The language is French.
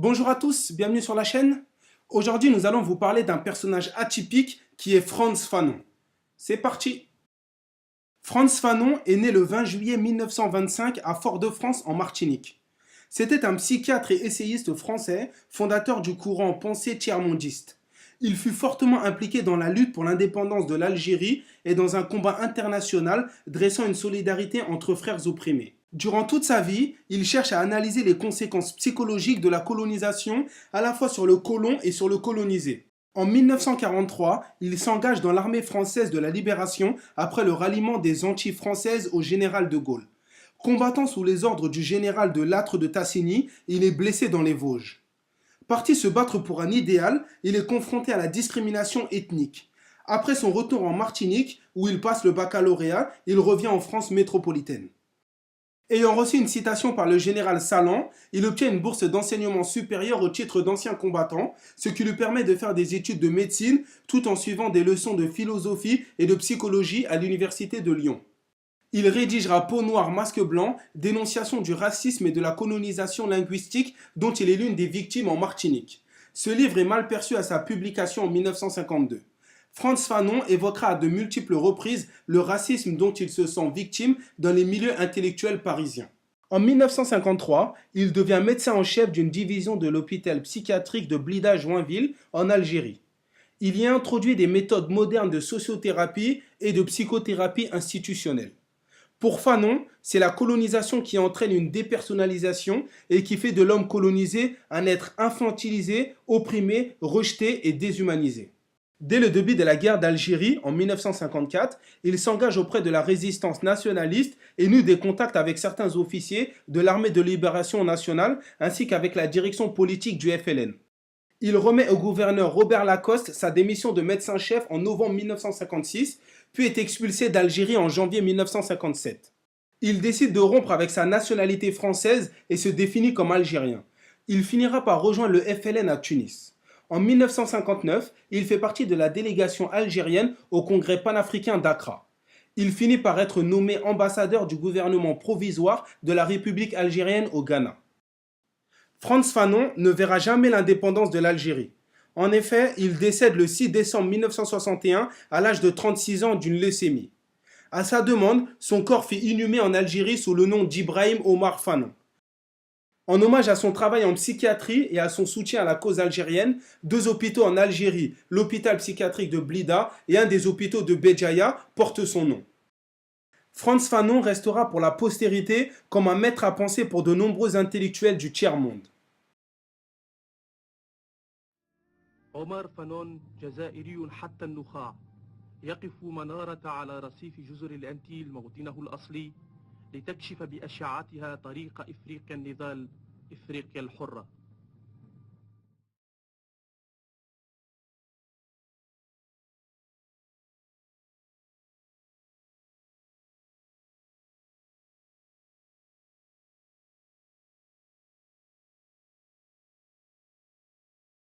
Bonjour à tous, bienvenue sur la chaîne. Aujourd'hui, nous allons vous parler d'un personnage atypique qui est Frantz Fanon. C'est parti. Frantz Fanon est né le 20 juillet 1925 à Fort-de-France en Martinique. C'était un psychiatre et essayiste français, fondateur du courant pensée tiers-mondiste. Il fut fortement impliqué dans la lutte pour l'indépendance de l'Algérie et dans un combat international dressant une solidarité entre frères opprimés. Durant toute sa vie, il cherche à analyser les conséquences psychologiques de la colonisation à la fois sur le colon et sur le colonisé. En 1943, il s'engage dans l'armée française de la Libération après le ralliement des Antilles françaises au général de Gaulle. Combattant sous les ordres du général de Lattre de Tassigny, il est blessé dans les Vosges. Parti se battre pour un idéal, il est confronté à la discrimination ethnique. Après son retour en Martinique, où il passe le baccalauréat, il revient en France métropolitaine. Ayant reçu une citation par le général Salan, il obtient une bourse d'enseignement supérieur au titre d'ancien combattant, ce qui lui permet de faire des études de médecine tout en suivant des leçons de philosophie et de psychologie à l'université de Lyon. Il rédigera Peau noire, masque blanc, dénonciation du racisme et de la colonisation linguistique dont il est l'une des victimes en Martinique. Ce livre est mal perçu à sa publication en 1952. Frantz Fanon évoquera à de multiples reprises le racisme dont il se sent victime dans les milieux intellectuels parisiens. En 1953, il devient médecin en chef d'une division de l'hôpital psychiatrique de Blida-Joinville en Algérie. Il y introduit des méthodes modernes de sociothérapie et de psychothérapie institutionnelle. Pour Fanon, c'est la colonisation qui entraîne une dépersonnalisation et qui fait de l'homme colonisé un être infantilisé, opprimé, rejeté et déshumanisé. Dès le début de la guerre d'Algérie, en 1954, il s'engage auprès de la résistance nationaliste et noue des contacts avec certains officiers de l'armée de libération nationale ainsi qu'avec la direction politique du FLN. Il remet au gouverneur Robert Lacoste sa démission de médecin-chef en novembre 1956, puis est expulsé d'Algérie en janvier 1957. Il décide de rompre avec sa nationalité française et se définit comme algérien. Il finira par rejoindre le FLN à Tunis. En 1959, il fait partie de la délégation algérienne au congrès panafricain d'Accra. Il finit par être nommé ambassadeur du gouvernement provisoire de la République algérienne au Ghana. Frantz Fanon ne verra jamais l'indépendance de l'Algérie. En effet, il décède le 6 décembre 1961 à l'âge de 36 ans d'une leucémie. À sa demande, son corps fut inhumé en Algérie sous le nom d'Ibrahim Omar Fanon. En hommage à son travail en psychiatrie et à son soutien à la cause algérienne, deux hôpitaux en Algérie, l'hôpital psychiatrique de Blida et un des hôpitaux de Béjaïa, portent son nom. Frantz Fanon restera pour la postérité comme un maître à penser pour de nombreux intellectuels du tiers-monde. عمر فانون جزائري حتى النخاع يقف منارة على رصيف جزر الأنتيل موطنه الأصلي لتكشف بأشعتها طريق إفريقيا النضال إفريقيا الحرة.